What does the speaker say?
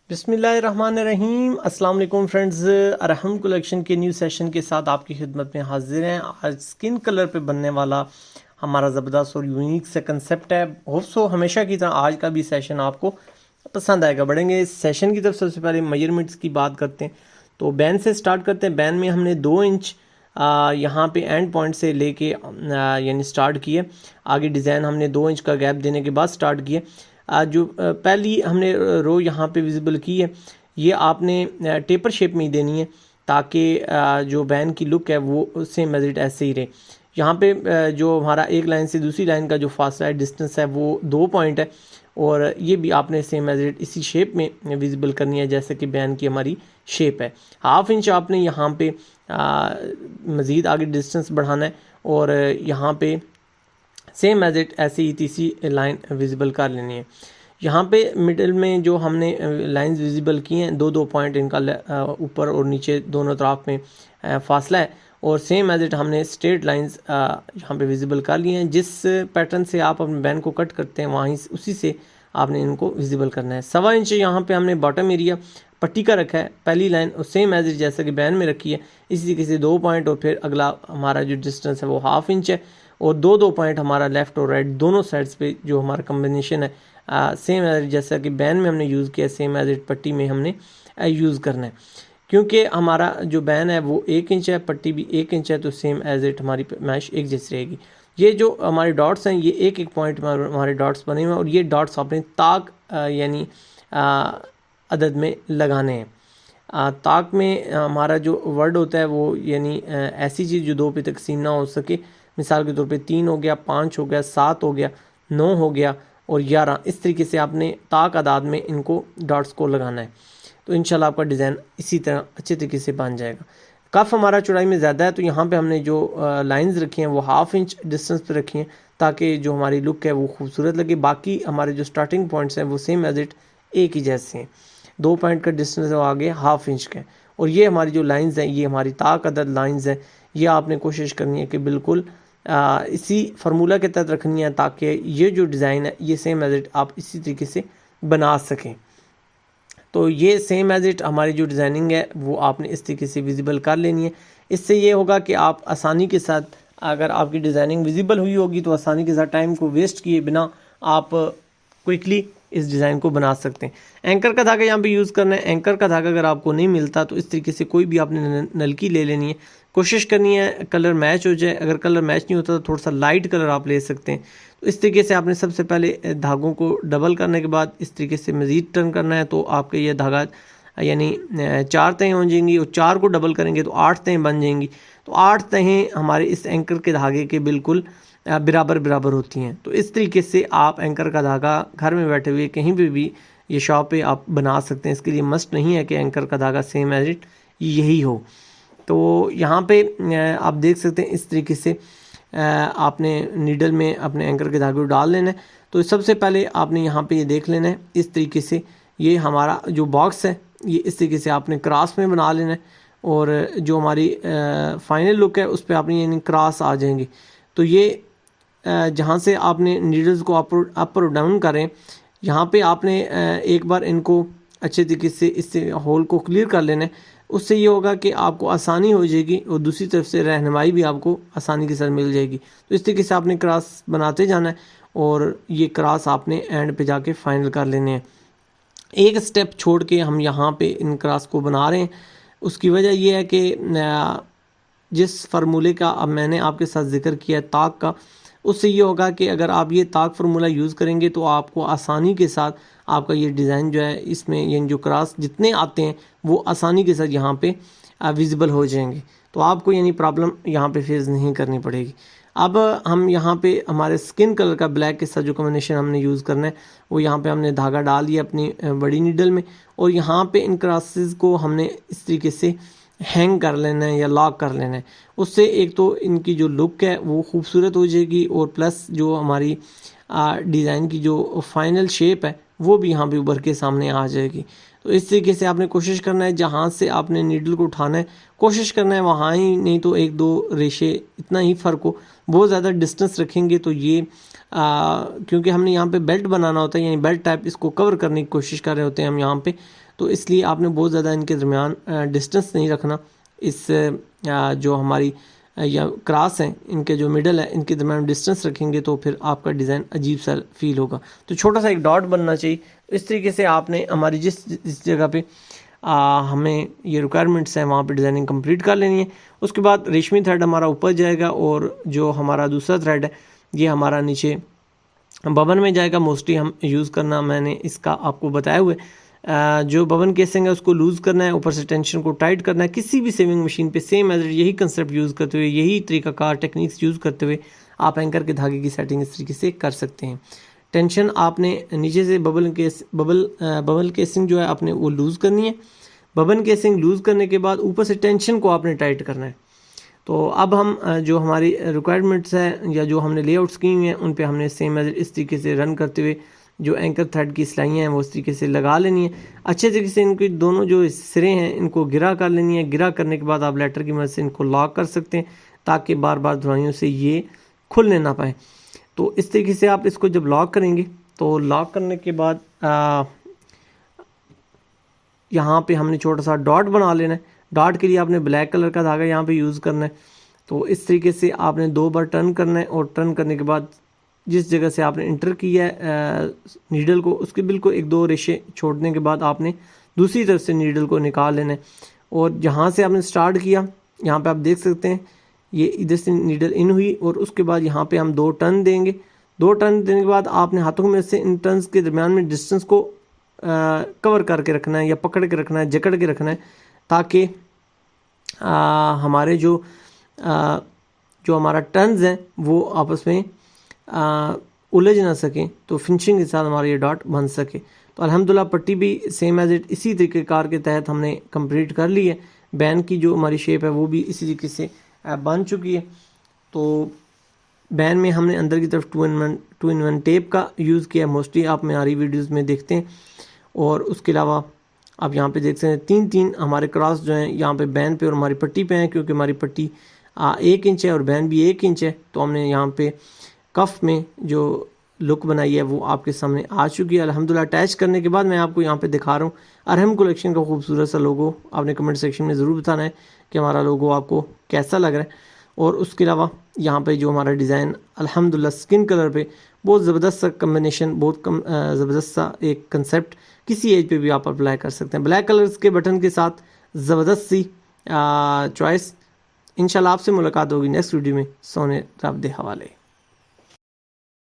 बिस्मिल्लाहिर्रहमानिर्रहीम। अस्सलाम वालेकुम फ्रेंड्स, अरहम कलेक्शन के न्यू सेशन के साथ आपकी खिदमत में हाजिर हैं। आज स्किन कलर पे बनने वाला हमारा ज़बरदस्त और यूनिक सा कंसेप्ट है। होप्सो हमेशा की तरह आज का भी सेशन आपको पसंद आएगा। बढ़ेंगे इस सेशन की तरफ। सबसे पहले मेजरमेंट्स की बात करते हैं तो बैन से स्टार्ट करते हैं। बैन में हमने 2 इंच यहाँ पे एंड पॉइंट से लेके यानी स्टार्ट किए। आगे डिज़ाइन हमने 2 इंच का गैप देने के बाद स्टार्ट किए। जो पहली हमने रो यहाँ पे विजिबल की है, ये आपने टेपर शेप में ही देनी है ताकि जो बैन की लुक है वो सेम एज इट ऐसे ही रहे। यहाँ पे जो हमारा एक लाइन से दूसरी लाइन का जो फासला है, डिस्टेंस है, वो 2 पॉइंट है और ये भी आपने सेम एज इट इसी शेप में विजिबल करनी है जैसे कि बैन की हमारी शेप है। 1/2 इंच आपने यहाँ पे मज़ीद आगे डिस्टेंस बढ़ाना है और यहाँ पे सेम एज इट ऐसे ही तीसरी लाइन विजिबल कर लेनी है। यहाँ पे मिडिल में जो हमने लाइंस विजिबल की हैं, 2-2 पॉइंट इनका ऊपर और नीचे दोनों तरफ में फासला है और सेम एज इट हमने स्ट्रेट लाइंस यहाँ पे विजिबल कर लिए हैं। जिस पैटर्न से आप अपने बैन को कट करते हैं वहीं उसी से आपने इनको विजिबल करना है। 1.25 इंच यहाँ पे हमने बॉटम एरिया पट्टी का रखा है। पहली लाइन और सेम एज इट जैसा कि बैन में रखी है इसी तरीके से 2 पॉइंट और फिर अगला हमारा जो डिस्टेंस है वो 1/2 इंच है और 2-2 पॉइंट हमारा लेफ़्ट और राइट दोनों साइड्स पे जो हमारा कम्बिनेशन है सेम एज जैसा कि बैन में हमने यूज़ किया सेम एज इट पट्टी में हमने यूज़ करना है। क्योंकि हमारा जो बैन है वो 1 इंच है, पट्टी भी 1 इंच है, तो सेम एज इट हमारी मैश एक जैसी रहेगी। ये जो हमारे डॉट्स हैं ये एक एक पॉइंट में हमारे डॉट्स बने हुए हैं और ये डॉट्स अपने ताक यानी अदद में लगाने हैं। ताक में हमारा जो वर्ड होता है वो यानी ऐसी चीज़ जो 2 पे तकसीम ना हो सके। मिसाल के तौर पे 3 हो गया, 5 हो गया, 7 हो गया, 9 हो गया और 11। इस तरीके से आपने ताक आदाद में इनको डॉट्स को लगाना है तो इंशाल्लाह आपका डिज़ाइन इसी तरह अच्छे तरीके से बन जाएगा। कफ हमारा चौड़ाई में ज़्यादा है तो यहाँ पे हमने जो लाइंस रखी हैं वो 1/2 इंच डिस्टेंस पे रखी हैं ताकि जो हमारी लुक है वो खूबसूरत लगे। बाकी हमारे जो स्टार्टिंग पॉइंट्स हैं वो सेम एज इट एक ही जैसे हैं। 2 पॉइंट का डिस्टेंस है वो आगे 1/2 इंच का है और ये हमारी जो लाइन्स हैं ये हमारी ताक अदद लाइन्स हैं। ये आपने कोशिश करनी है कि बिल्कुल इसी फार्मूला के तहत रखनी है ताकि ये जो डिज़ाइन है ये सेम एज इट आप इसी तरीके से बना सकें। तो ये सेम एज इट हमारी जो डिज़ाइनिंग है वो आपने इस तरीके से विजिबल कर लेनी है। इससे ये होगा कि आप आसानी के साथ, अगर आपकी डिज़ाइनिंग विजिबल हुई होगी तो आसानी के साथ टाइम को वेस्ट किए बिना आप क्विकली इस डिज़ाइन को बना सकते हैं। एंकर का धागा यहाँ पे यूज़ करना है। एंकर का धागा अगर आपको नहीं मिलता तो इस तरीके से कोई भी आपने नलकी ले लेनी है। कोशिश करनी है कलर मैच हो जाए। अगर कलर मैच नहीं होता तो थोड़ा सा लाइट कलर आप ले सकते हैं। तो इस तरीके से आपने सबसे पहले धागों को डबल करने के बाद इस तरीके से मज़ीद टर्न करना है तो आपका ये धागा यानी 4 तहें हो जाएंगी और 4 को डबल करेंगे तो 8 तहें बन जाएंगी। तो 8 तहें हमारे इस एंकर के धागे के बिल्कुल बराबर होती हैं। तो इस तरीके से आप एंकर का धागा घर में बैठे हुए कहीं भी ये शॉप पे आप बना सकते हैं। इसके लिए मस्ट नहीं है कि एंकर का धागा सेम एज इट यही हो। तो यहाँ पे आप देख सकते हैं इस तरीके से आपने नीडल में अपने एंकर के धागे को डाल लेना है। तो सबसे पहले आपने यहाँ पे ये देख लेना है इस तरीके से ये हमारा जो बॉक्स है ये इस तरीके से आपने क्रॉस में बना लेना है और जो हमारी फाइनल लुक है उस पर आपने यानी क्रॉस आ जाएंगे। तो ये जहाँ से आपने नीडल्स को अप और डाउन करें यहाँ पे आपने एक बार इनको अच्छे तरीके से इससे होल को क्लियर कर लेना है। उससे ये होगा कि आपको आसानी हो जाएगी और दूसरी तरफ से रहनुमाई भी आपको आसानी के साथ मिल जाएगी। तो इस तरीके से आपने क्रॉस बनाते जाना है और ये क्रॉस आपने एंड पे जाके फाइनल कर लेने हैं। एक स्टेप छोड़ के हम यहाँ पे इन क्रॉस को बना रहे हैं। उसकी वजह यह है कि जिस फार्मूले का अब मैंने आपके साथ जिक्र किया ताक का, उससे ये होगा कि अगर आप ये ताक फार्मूला यूज़ करेंगे तो आपको आसानी के साथ आपका ये डिज़ाइन जो है इसमें ये जो क्रॉस जितने आते हैं वो आसानी के साथ यहाँ पे विजिबल हो जाएंगे। तो आपको यानी प्रॉब्लम यहाँ पे फेस नहीं करनी पड़ेगी। अब हम यहाँ पे हमारे स्किन कलर का ब्लैक के साथ जो कॉम्बिनेशन हमने यूज़ करना है वो यहाँ पे हमने धागा डाल दिया अपनी बड़ी नीडल में और यहाँ पे इन क्रॉसेस को हमने इस तरीके से हैंग कर लेना है या लॉक कर लेना है। उससे एक तो इनकी जो लुक है वो खूबसूरत हो जाएगी और प्लस जो हमारी डिज़ाइन की जो फाइनल शेप है वो भी यहाँ पे उभर के सामने आ जाएगी। तो इस तरीके से आपने कोशिश करना है जहाँ से आपने नीडल को उठाना है कोशिश करना है वहाँ ही, नहीं तो 1-2 रेशे इतना ही फ़र्क हो। बहुत ज़्यादा डिस्टेंस रखेंगे तो ये क्योंकि हमने यहाँ पे बेल्ट बनाना होता है यानी बेल्ट टाइप इसको कवर करने की कोशिश कर रहे होते हैं हम यहाँ पे, तो इसलिए आपने बहुत ज़्यादा इनके दरमियान डिस्टेंस नहीं रखना। इस जो हमारी या क्रॉस हैं इनके जो मिडल है इनके दरमियान डिस्टेंस रखेंगे तो फिर आपका डिज़ाइन अजीब सा फील होगा। तो छोटा सा एक डॉट बनना चाहिए। इस तरीके से आपने हमारी जिस जगह पे हमें ये रिक्वायरमेंट्स हैं वहाँ पे डिज़ाइनिंग कंप्लीट कर लेनी है। उसके बाद रेशमी थ्रेड हमारा ऊपर जाएगा और जो हमारा दूसरा थ्रेड है ये हमारा नीचे बबन में जाएगा। मोस्टली हम यूज़ करना मैंने इसका आपको बताया हुआ है। जो बबन केसिंग है उसको लूज़ करना है, ऊपर से टेंशन को टाइट करना है। किसी भी सेविंग मशीन पे सेम एज यही कंसेप्ट यूज़ करते हुए, यही तरीक़ाकार टेक्निक्स यूज़ करते हुए आप एंकर के धागे की सेटिंग इस तरीके से कर सकते हैं। टेंशन आपने नीचे से बबल केसिंग जो है आपने वो लूज़ करनी है। बबन केसिंग लूज़ करने के बाद ऊपर से टेंशन को आपने टाइट करना है। तो अब हम जो हमारी रिक्वायरमेंट्स है या जो हमने लेआउट्स की हुई हैं उन पे हमने सेम एज इस तरीके से रन करते हुए जो एंकर थ्रेड की सिलाइयाँ हैं वो इस तरीके से लगा लेनी है। अच्छे तरीके से इनके दोनों जो सिरे हैं इनको गिरा कर लेनी है। गिरा करने के बाद आप लेटर की मदद से इनको लॉक कर सकते हैं ताकि बार बार धुलाइयों से ये खुलने ना पाए। तो इस तरीके से आप इसको जब लॉक करेंगे तो लॉक करने के बाद यहाँ पे हमने छोटा सा डॉट बना लेना है। डॉट के लिए आपने ब्लैक कलर का धागा यहाँ पे यूज़ करना है। तो इस तरीके से आपने 2 बार टर्न करना है और टर्न करने के बाद जिस जगह से आपने इंटर किया है नीडल को उसके बिल्कुल 1-2 रेशे छोड़ने के बाद आपने दूसरी तरफ से नीडल को निकाल लेना है। और जहाँ से आपने स्टार्ट किया यहाँ पे आप देख सकते हैं ये इधर से नीडल इन हुई और उसके बाद यहाँ पे हम 2 टर्न देंगे। 2 टर्न देने के बाद आपने हाथों में से इन टर्न्स के दरमियान में डिस्टेंस को कवर करके रखना है या पकड़ के रखना है, जकड़ के रखना है ताकि हमारे जो हमारा टर्न्स हैं वो आपस में उलझ ना सकें, तो फिनिशिंग के साथ हमारा ये डॉट बन सके। तो अल्हम्दुलिल्लाह पट्टी भी सेम एज इट इसी तरीके कार के तहत हमने कंप्लीट कर ली है। बैन की जो हमारी शेप है वो भी इसी तरीके से बन चुकी है। तो बैन में हमने अंदर की तरफ 2-in-1 टेप का यूज़ किया है। मोस्टली आप हमारी वीडियोज़ में देखते हैं। और उसके अलावा आप यहाँ पे देख सकते हैं 3-3 हमारे क्रॉस जो हैं यहाँ पे बैन पे और हमारी पट्टी पे हैं, क्योंकि हमारी पट्टी 1 इंच है और बैन भी 1 इंच है। तो हमने यहाँ पे कफ में जो लुक बनाई है वो आपके सामने आ चुकी है अल्हम्दुलिल्लाह। अटैच करने के बाद मैं आपको यहाँ पे दिखा रहा हूँ अरहम कलेक्शन का खूबसूरत सा लोगो। आपने कमेंट सेक्शन में ज़रूर बताना है कि हमारा लोगो आपको कैसा लग रहा है। और उसके अलावा यहाँ पे जो हमारा डिज़ाइन अल्हम्दुलिल्लाह स्किन कलर पे बहुत ज़बरदस्त सा कम्बिनेशन, बहुत ज़बरदस्त सा एक कंसेप्ट किसी एज पे भी आप अप्लाई कर सकते हैं। ब्लैक कलर्स के बटन के साथ ज़बरदस्त सी चॉइस। इंशाल्लाह आपसे मुलाकात होगी नेक्स्ट वीडियो में सोने रब दे हवाले।